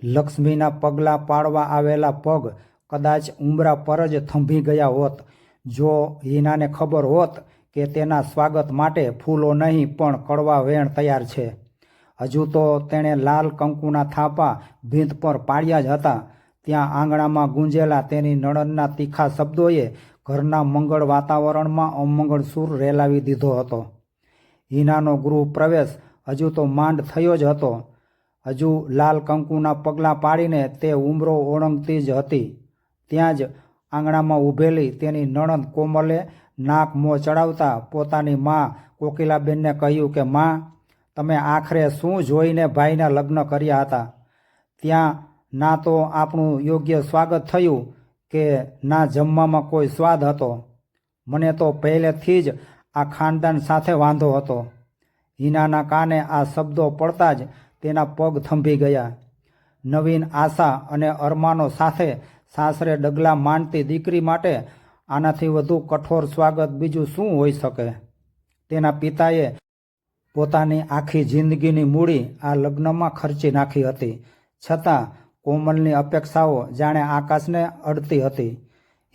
લક્ષ્મીના પગલાં પાડવા આવેલા પગ કદાચ ઉંબરા પર જ થંભી ગયા હોત જો હિનાને ખબર હોત કે તેના સ્વાગત માટે ફૂલો નહીં પણ કડવા વેણ તૈયાર છે. હજુ તો તેણે લાલ કંકુના થાપા ભીંત પર પાડ્યા જ હતા ત્યાં આંગણામાં ગુંજેલા તેની નણંદના તીખા શબ્દોએ ઘરના મંગળ વાતાવરણમાં અમંગળ સૂર રેલાવી દીધો હતો. હિનાનો ગૃહ પ્રવેશ હજુ તો માંડ થયો જ હતો. હજુ લાલ કંકુના પગલાં પાડીને તે ઉંબરો ઓળંગતી જ હતી. ત્યાં જ આંગણામાં ઊભેલી તેની નણંદ કોમલે નાક મોં ચડાવતા પોતાની મા કોકિલાબેનને કહ્યું કે મા, તમે આખરે શું જોઈને ભાઈના લગ્ન કર્યા હતા? ત્યાં ના તો આપણું યોગ્ય સ્વાગત થયું કે ના જમવામાં કોઈ સ્વાદ હતો. મને તો પહેલેથી જ આ ખાનદાન સાથે વાંધો હતો. હિનાના કાને આ શબ્દો પડતા જ તેના પગ થંભી ગયા. નવીન આશા અને અરમાનો સાથે સાસરે ડગલા માંડતી દીકરી માટે આનાથી વધુ કઠોર સ્વાગત બીજું શું હોઈ શકે? તેના પિતાએ પોતાની આખી જિંદગીની મૂડી આ લગ્નમાં ખર્ચી નાખી હતી. છતાં કોમલની અપેક્ષાઓ જાણે આકાશને અડતી હતી.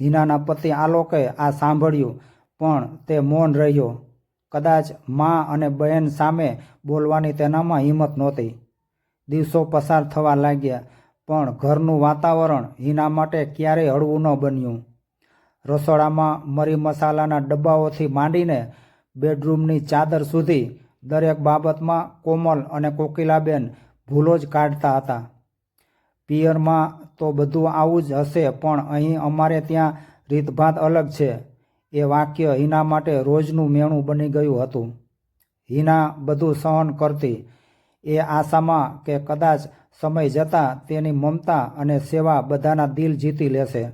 હિનાના પતિ આલોકે આ સાંભળ્યું પણ તે મૌન રહ્યો. કદાચ મા અને બહેન સામે બોલવાની તેનામાં હિંમત નહોતી. દિવસો પસાર થવા લાગ્યા પણ ઘરનું વાતાવરણ હિના માટે ક્યારેય હળવું ન બન્યું. રસોડામાં મરી મસાલાના ડબ્બાઓથી માંડીને બેડરૂમની ચાદર સુધી દરેક બાબતમાં કોમલ અને કોકિલાબેન ભૂલો જ કાઢતા હતા. પિયરમાં તો બધું આવું જ હશે પણ અહીં અમારે ત્યાં રીતભાત અલગ છે એ વાક્ય હિના માટે રોજનું મેણું બની ગયું હતું. હિના બધું સહન કરતી એ આશામાં કે કદાચ સમય જતાં તેની મમતા અને સેવા બધાના દિલ જીતી લેશે.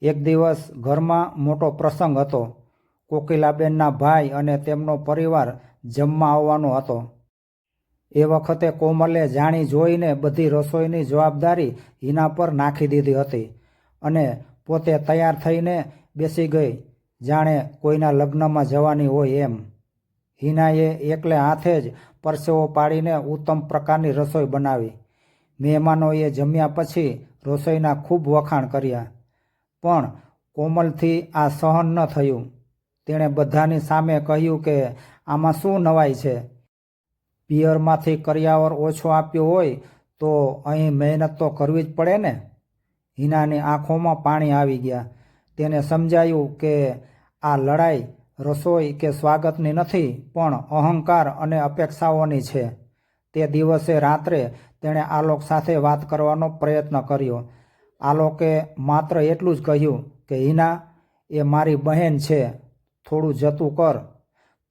એક દિવસ ઘરમાં મોટો પ્રસંગ હતો. કોકિલાબેનના ભાઈ અને તેમનો પરિવાર જમવા આવવાનો હતો. એ વખતે કોમલે જાણી જોઈને બધી રસોઈની જવાબદારી હિના પર નાખી દીધી હતી અને પોતે તૈયાર થઈને બેસી ગઈ જાણે કોઈના લગ્નમાં જવાની હોય એમ. હિનાએ એકલે હાથે જ પરસેવો પાડીને ઉત્તમ પ્રકારની રસોઈ બનાવી. મહેમાનોએ જમ્યા પછી રસોઈના ખૂબ વખાણ કર્યા પણ કોમલથી આ સહન ન થયું. તેણે બધાની સામે કહ્યું કે આમાં શું નવાઈ છે? પિયરમાંથી કરિયાવર ઓછો આપ્યો હોય તો અહીં મહેનત તો કરવી જ પડે ને. હિનાની આંખોમાં પાણી આવી ગયા. તેને સમજાયું કે આ લડાઈ રસોઈ કે સ્વાગતની નથી પણ અહંકાર અને અપેક્ષાઓની છે. તે દિવસે રાત્રે તેણે આલોક સાથે વાત કરવાનો પ્રયત્ન કર્યો. આલોકે માત્ર એટલું જ કહ્યું કે હિના, એ મારી બહેન છે, થોડું જતું કર.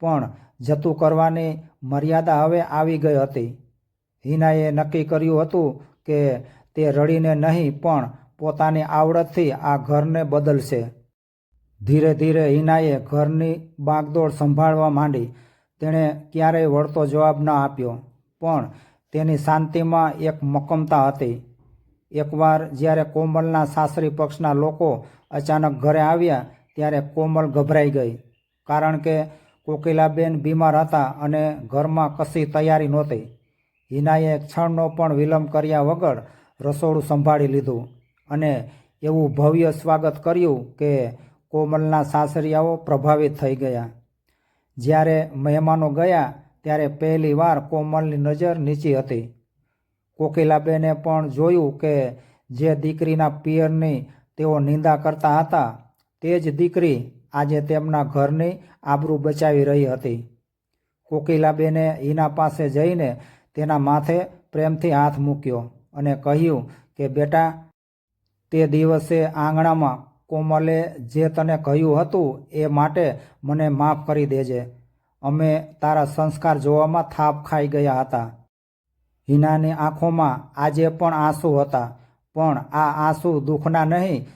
પણ જતું કરવાની મર્યાદા હવે આવી ગઈ હતી. હિનાએ નક્કી કર્યું હતું કે તે રડીને નહીં પણ પોતાની આવડતથી આ ઘરને બદલશે. ધીરે ધીરે હિનાએ ઘરની બાગદોડ સંભાળવા માંડી. તેણે ક્યારેય વળતો જવાબ ન આપ્યો પણ તેની શાંતિમાં એક મક્કમતા હતી. એકવાર જ્યારે કોમલના સાસરી પક્ષના લોકો અચાનક ઘરે આવ્યા ત્યારે કોમલ ગભરાઈ ગઈ કારણ કે કોકિલાબેન બીમાર હતા અને ઘરમાં કશી તૈયારી નહોતી. હિનાએ ક્ષણનો પણ વિલંબ કર્યા વગર રસોડું સંભાળી લીધું અને એવું ભવ્ય સ્વાગત કર્યું કે કોમલના સાસરિયાઓ પ્રભાવિત થઈ ગયા. જ્યારે મહેમાનો ગયા ત્યારે પહેલી વાર કોમલની નજર નીચી હતી. કોકિલાબેને પણ જોયું કે જે દીકરીના પિયરની તેઓ નિંદા કરતા હતા તે જ દીકરી આજે તેમના ઘરની આબરૂ બચાવી રહી હતી. કોકિલાબેને હિના પાસે જઈને તેના માથે પ્રેમથી હાથ મૂક્યો અને કહ્યું કે બેટા, તે દિવસે આંગણામાં કોમલે જે તને કહ્યું હતું એ માટે મને માફ કરી દેજે. અમે તારા સંસ્કાર જોવામાં થાપ ખાઈ ગયા હતા. હિનાની આંખોમાં આજે પણ આંસુ હતા પણ આ આંસુ દુઃખના નહીં,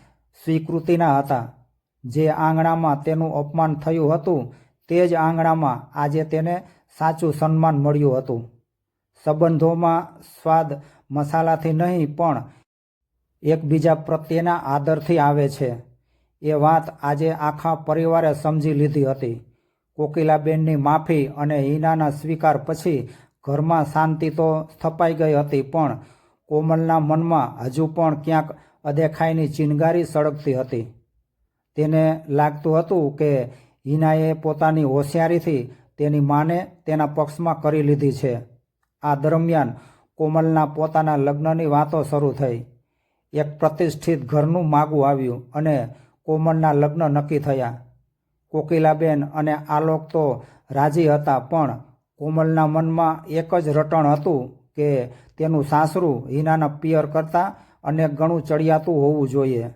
સ્વીકૃતિના હતા. જે આંગણામાં તેનું અપમાન થયું હતું તે જ આંગણામાં આજે તેને સાચું સન્માન મળ્યું હતું. સંબંધોમાં સ્વાદ મસાલાથી નહીં પણ એકબીજા પ્રત્યેના આદરથી આવે છે. એ વાત આજે આખા પરિવારે સમજી લીધી હતી. કોકિલાબેનની માફી અને હિનાના સ્વીકાર પછી ઘરમાં શાંતિ તો સ્થપાઈ ગઈ હતી પણ કોમલના મનમાં હજુ પણ ક્યાંક અદેખાઈની ચિનગારી સળગતી હતી. તેને લાગતું હતું કે હિનાએ પોતાની હોશિયારીથી તેની માને તેના પક્ષમાં કરી લીધી છે. આ દરમિયાન કોમલના પોતાના લગ્નની વાતો શરૂ થઈ. એક પ્રતિષ્ઠિત ઘરનું માગું આવ્યું અને કોમલના લગ્ન નક્કી થયા. કોકિલાબેન અને આલોક તો રાજી હતા, પણ કોમલના મનમાં એક જ રટણ હતું કે તેનું સાસરું હિનાના પિયર કરતાં અનેક ગણું ચડિયાતું હોવું જોઈએ.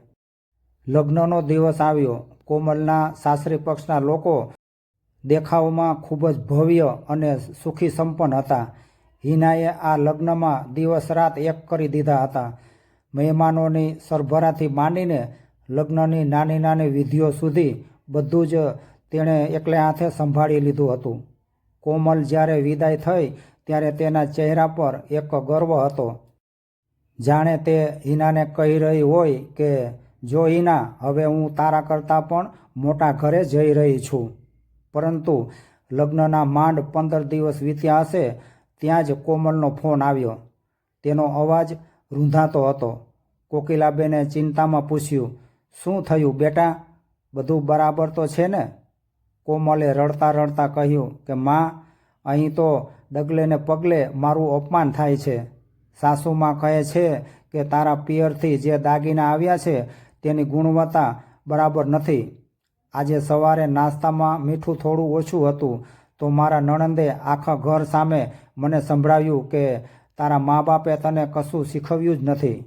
લગ્નનો દિવસ આવ્યો. કોમલના સાસરી પક્ષના લોકો દેખાવમાં ખૂબ જ ભવ્ય અને સુખી સંપન્ન હતા. હિનાએ આ લગ્નમાં દિવસ રાત એક કરી દીધા હતા. મહેમાનોની સરભરાથી માંડીને લગ્નની નાની નાની વિધિઓ સુધી બધું જ તેણે એકલે હાથે સંભાળી લીધું હતું. કોમલ જ્યારે વિદાય થઈ ત્યારે તેના ચહેરા પર એક ગર્વ હતો. જાણે તે હિનાને કહી રહી હોય કે જો હિના, હવે હું તારા કરતાં પણ મોટા ઘરે જઈ રહી છું. પરંતુ લગ્નના માંડ 15 દિવસ વીત્યા હશે ત્યાં જ કોમલનો ફોન આવ્યો. તેનો અવાજ રૂંધાતો હતો. કોકિલાબેને ચિંતામાં પૂછ્યું, શું થયું બેટા, બધું બરાબર તો છે ને? કોમલે રડતા રડતા કહ્યું કે માં, અહીં તો ડગલે ને પગલે મારું અપમાન થાય છે. સાસુમાં કહે છે કે તારા પિયરથી જે દાગીના આવ્યા છે તેની ગુણવત્તા બરાબર નથી. આજે સવારે નાસ્તામાં મીઠું થોડું ઓછું હતું તો મારા નણંદે આખા ઘર સામે મને સંભળાવ્યું કે તારા મા બાપે તને કશું શીખવ્યું જ નથી.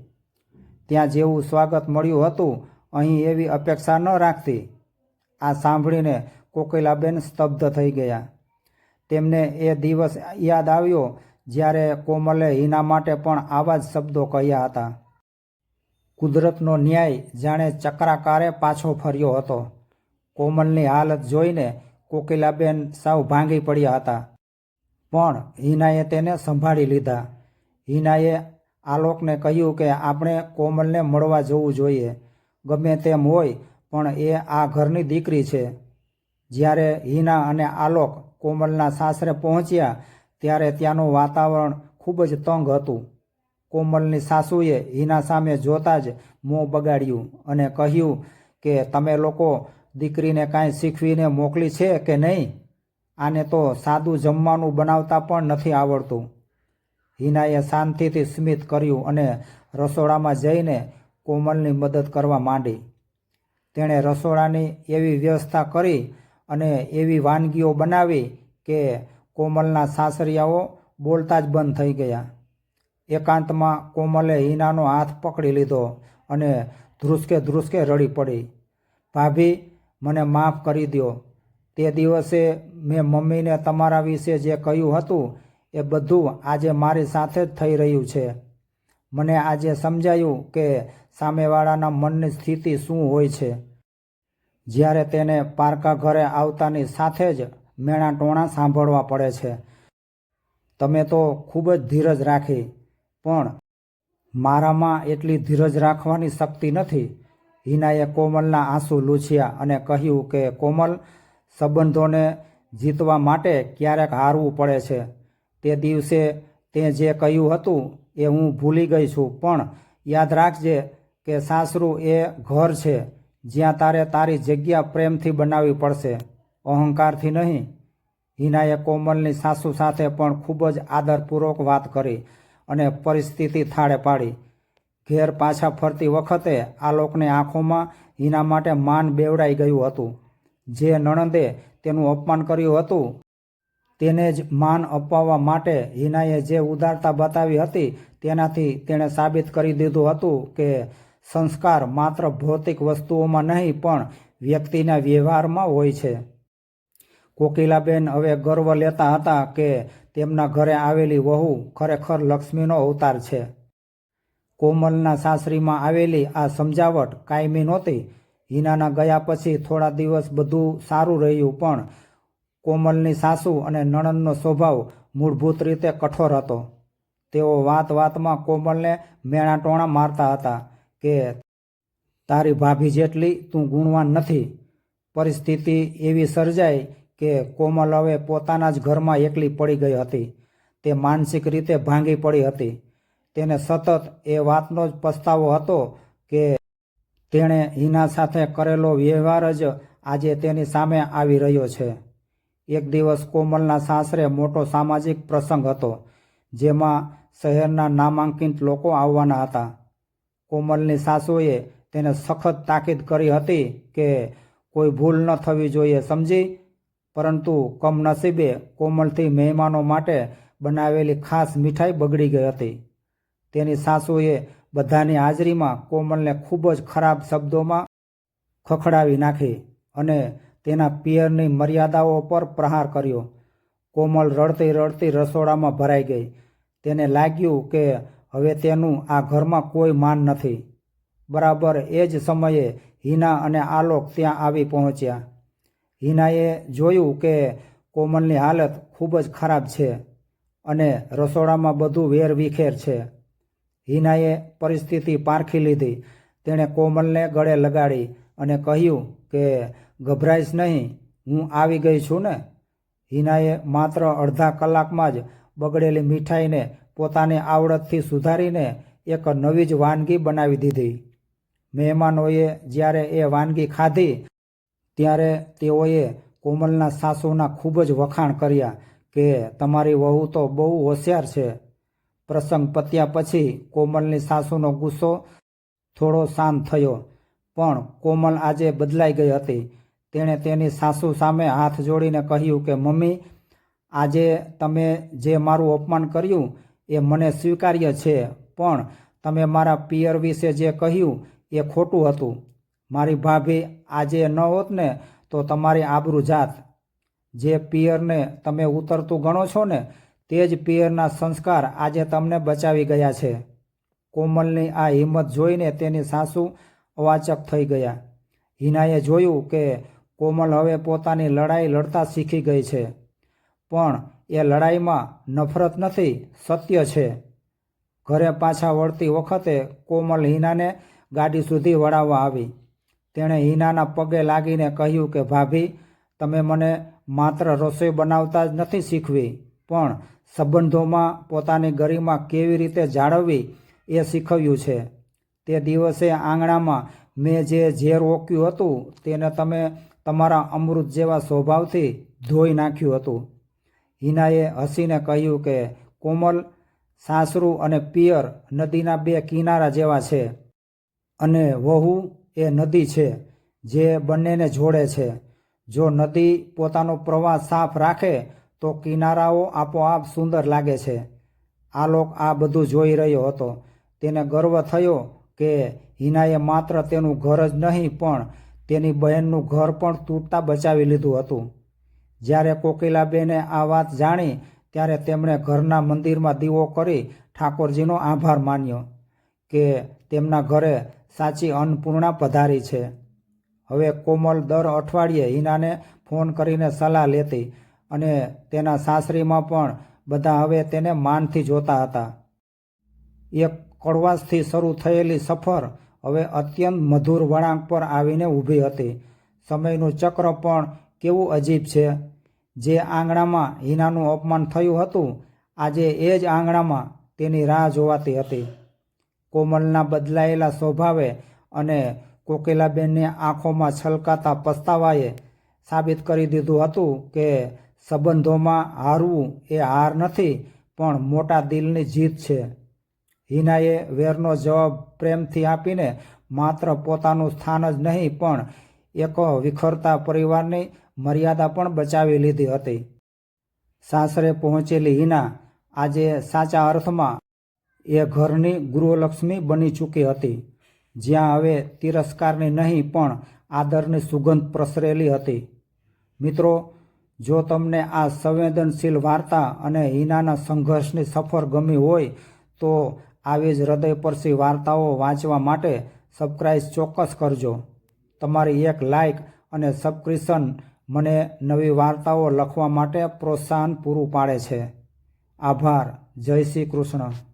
ત્યાં જેવું સ્વાગત મળ્યું હતું અહીં એવી અપેક્ષા ન રાખતી. આ સાંભળીને કોકિલાબેન સ્તબ્ધ થઈ ગયા. તેમને એ દિવસ યાદ આવ્યો જ્યારે કોમલે હિના માટે પણ આવા જ શબ્દો કહ્યા હતા. કુદરતનો ન્યાય જાણે ચક્રાકારે પાછો ફર્યો હતો. કોમલની હાલત જોઈને કોકિલાબેન સાવ ભાંગી પડ્યા હતા, પણ હિનાએ તેને સંભાળી લીધા. હિનાએ આલોકને કહ્યું કે આપણે કોમલને મળવા જવું જોઈએ. ગમે તેમ હોય પણ એ આ ઘરની દીકરી છે. જ્યારે હિના અને આલોક કોમલના સાસરે પહોંચ્યા ત્યારે ત્યાંનું વાતાવરણ ખૂબ જ તંગ હતું. કોમલની સાસુએ હિના સામે જોતાં જ મોં બગાડ્યું અને કહ્યું કે તમે લોકો દીકરીને કાંઈ શીખવીને મોકલી છે કે નહીં? આને તો સાદું જમવાનું બનાવતા પણ નથી આવડતું. હિનાએ શાંતિથી સ્મિત કર્યું અને રસોડામાં જઈને કોમલની મદદ કરવા માંડી. તેણે રસોડાની એવી વ્યવસ્થા કરી અને એવી વાનગીઓ બનાવી કે કોમલના સાસરિયાઓ બોલતા જ બંધ થઈ ગયા. એકાંતમાં કોમલે હિનાનો હાથ પકડી લીધો અને ધ્રુસકે ધ્રુસકે રડી પડી. ભાભી, મને માફ કરી દો. તે દિવસે મેં મમ્મીને તમારા વિશે જે કહ્યું હતું એ બધું આજે મારી સાથે જ થઈ રહ્યું છે. મને આજે સમજાયું કે સામેવાળાના મનની સ્થિતિ શું હોય છે જ્યારે તેને પારકા ઘરે આવતાની સાથે જ મેણા ટોણા સાંભળવા પડે છે. તમે તો ખૂબ જ ધીરજ રાખી, પણ મારામાં એટલી ધીરજ રાખવાની શક્તિ નથી. હિનાએ કોમલના આંસુ લૂછ્યા અને કહ્યું કે કોમલ, સંબંધોને જીતવા માટે ક્યારેક હારવું પડે છે. તે દિવસે તે જે કહ્યું હતું એ હું ભૂલી ગઈ છું, પણ યાદ રાખજે કે સાસરું એ ઘર છે જ્યાં તારે તારી જગ્યા પ્રેમથી બનાવવી પડશે, અહંકારથી નહીં. હિનાએ કોમલની સાસુ સાથે પણ ખૂબ જ આદરપૂર્વક વાત કરી અને પરિસ્થિતિ થાળે પાડી. ઘેર પાછા ફરતી વખતે આલોકની આંખોમાં હિના માટે માન બેવડાઈ ગયું હતું. જે નણંદે તેનું અપમાન કર્યું હતું તેને જ માન અપાવવા માટે હિનાએ જે ઉદારતા બતાવી હતી તેનાથી તેણે સાબિત કરી દીધું હતું કે સંસ્કાર માત્ર ભૌતિક વસ્તુઓમાં નહીં પણ વ્યક્તિના વ્યવહારમાં હોય છે. કોકિલાબેન હવે ગર્વ લેતા હતા કે તેમના ઘરે આવેલી વહુ ખરેખર લક્ષ્મીનો અવતાર છે. કોમલના સાસરીમાં આવેલી આ સમજાવટ કાયમી નહોતી. હિનાના ગયા પછી થોડા દિવસ બધું સારું રહ્યું, પણ કોમલની સાસુ અને નણંદનો સ્વભાવ મૂળભૂત રીતે કઠોર હતો. તેઓ વાત વાતમાં કોમલને મેણા ટોણા મારતા હતા કે તારી ભાભી જેટલી તું ગુણવાન નથી. પરિસ્થિતિ એવી સર્જાઈ કે કોમલ હવે પોતાના જ ઘરમાં એકલી પડી ગઈ હતી. તે માનસિક રીતે ભાંગી પડી હતી. તેને સતત એ વાતનો જ પસ્તાવો હતો કે તેણે હિના સાથે કરેલો વ્યવહાર જ આજે તેની સામે આવી રહ્યો છે. એક દિવસ કોમલના સાસરે મોટો સામાજિક પ્રસંગ હતો, જેમાં શહેરના નામાંકિત લોકો આવવાના હતા. કોમલની સાસુએ તેને સખત તાકીદ કરી હતી કે કોઈ ભૂલ ન થવી જોઈએ, સમજી. પરંતુ કમનસીબે કોમલથી મહેમાનો માટે બનાવેલી ખાસ મીઠાઈ બગડી ગઈ હતી. તેની સાસુએ બધાની હાજરીમાં કોમલને ખૂબ જ ખરાબ શબ્દોમાં ખખડાવી નાખી અને તેના પિયરની મર્યાદાઓ પર પ્રહાર કર્યો. કોમલ રડતી રડતી રસોડામાં ભરાઈ ગઈ. તેને લાગ્યું કે હવે તેનું આ ઘરમાં કોઈ માન નથી. બરાબર એ જ સમયે હિના અને આલોક ત્યાં આવી પહોંચ્યા. હિનાએ જોયું કે કોમલની હાલત ખૂબ જ ખરાબ છે અને રસોડામાં બધું વેરવિખેર છે. હિનાએ પરિસ્થિતિ પારખી લીધી. તેણે કોમલને ગળે લગાડી અને કહ્યું કે ગભરાઈશ નહીં, હું આવી ગઈ છું ને. હિનાએ માત્ર અડધા કલાકમાં જ બગડેલી મીઠાઈને પોતાની આવડતથી સુધારીને એક નવી જ વાનગી બનાવી દીધી. મહેમાનોએ જ્યારે એ વાનગી ખાધી ત્યારે તેઓએ કોમલના સાસુના ખૂબ જ વખાણ કર્યા કે તમારી વહુ તો બહુ હોશિયાર છે. પ્રસંગ પત્યા પછી કોમલની સાસુનો ગુસ્સો થોડો શાંત થયો, પણ કોમલ આજે બદલાઈ ગઈ હતી. તેણે તેની સાસુ સામે હાથ જોડીને કહ્યું કે મમ્મી, આજે તમે જે મારું અપમાન કર્યું એ મને સ્વીકાર્ય છે, પણ તમે મારા પિયર વિશે જે કહ્યું એ ખોટું હતું. મારી ભાભી આજે ન હોત ને તો તમારી આબરૂ જાત. જે પિયરને તમે ઉતરતું ગણો છો ને, તે જ પિયરના સંસ્કાર આજે તમને બચાવી ગયા છે. કોમલની આ હિંમત જોઈને તેની સાસુ અવાચક થઈ ગયા. હિનાએ જોયું કે કોમલ હવે પોતાની લડાઈ લડતા શીખી ગઈ છે, પણ એ લડાઈમાં નફરત નથી, સત્ય છે. ઘરે પાછા વળતી વખતે કોમલ હિનાને ગાડી સુધી વળાવવા આવી. તેણે હિનાના પગે લાગીને કહ્યું કે ભાભી, તમે મને માત્ર રસોઈ બનાવતા જ નથી શીખવી, પણ સંબંધોમાં પોતાની ગરિમા કેવી રીતે જાળવવી એ શીખવ્યું છે. તે દિવસે આંગણામાં મેં જે ઝેર ઓક્યું હતું તેને તમે તમારા અમૃત જેવા સ્વભાવથી ધોઈ નાખ્યું હતું. હિનાએ હસીને કહ્યું કે કોમલ, સાસરું અને પિયર નદીના બે કિનારા જેવા છે અને વહુ એ નદી છે જે બંનેને જોડે છે. જો નદી પોતાનો પ્રવાહ સાફ રાખે તો કિનારાઓ આપોઆપ સુંદર લાગે છે. આલોક આ બધું જોઈ રહ્યો હતો. તેને ગર્વ થયો કે હિનાએ માત્ર તેનું ઘર જ નહીં પણ તેની બહેનનું ઘર પણ તૂટતા બચાવી લીધું હતું. જ્યારે કોકિલાબેને આ વાત જાણી ત્યારે તેમણે ઘરના મંદિરમાં દીવો કરી ઠાકોરજીનો આભાર માન્યો કે તેમના ઘરે સાચી અન્નપૂર્ણા પધારી છે. હવે કોમલ દર અઠવાડિયે હિનાને ફોન કરીને સલાહ લેતી અને તેના સાસરીમાં પણ બધા હવે તેને માનથી જોતા હતા. એક કડવાશથી શરૂ થયેલી સફર હવે અત્યંત મધુર વળાંક પર આવીને ઊભી હતી. સમયનું ચક્ર પણ કેવું અજીબ છે. જે આંગણામાં હિનાનું અપમાન થયું હતું, આજે એ જ આંગણામાં તેની રાહ જોવાતી હતી. કોમલના બદલાયેલા સ્વભાવે અને કોકિલાબેનની આંખોમાં છલકાતા પસ્તાવાએ સાબિત કરી દીધું હતું કે સંબંધોમાં હારવું એ હાર નથી પણ મોટા દિલની જીત છે. હિનાએ વેરનો જવાબ પ્રેમથી આપીને માત્ર પોતાનું સ્થાન જ નહીં પણ એક વિખરતા પરિવારની મર્યાદા પણ બચાવી લીધી હતી. સાસરે પહોંચેલી હિના આજે સાચા અર્થમાં એ ઘરની ગૃહલક્ષ્મી બની ચૂકી હતી, જ્યાં હવે તિરસ્કારની નહીં પણ આદરની સુગંધ પ્રસરેલી હતી. મિત્રો, જો તમને આ સંવેદનશીલ વાર્તા અને હિનાના સંઘર્ષની સફર ગમી હોય તો આવી જ હૃદયસ્પર્શી વાર્તાઓ વાંચવા માટે સબસ્ક્રાઇબ ચોક્કસ કરજો. તમારી એક લાઇક અને સબસ્ક્રિપ્શન મને નવી વાર્તાઓ લખવા માટે પ્રોત્સાહન પૂરું પાડે છે. આભાર. જય શ્રી કૃષ્ણ.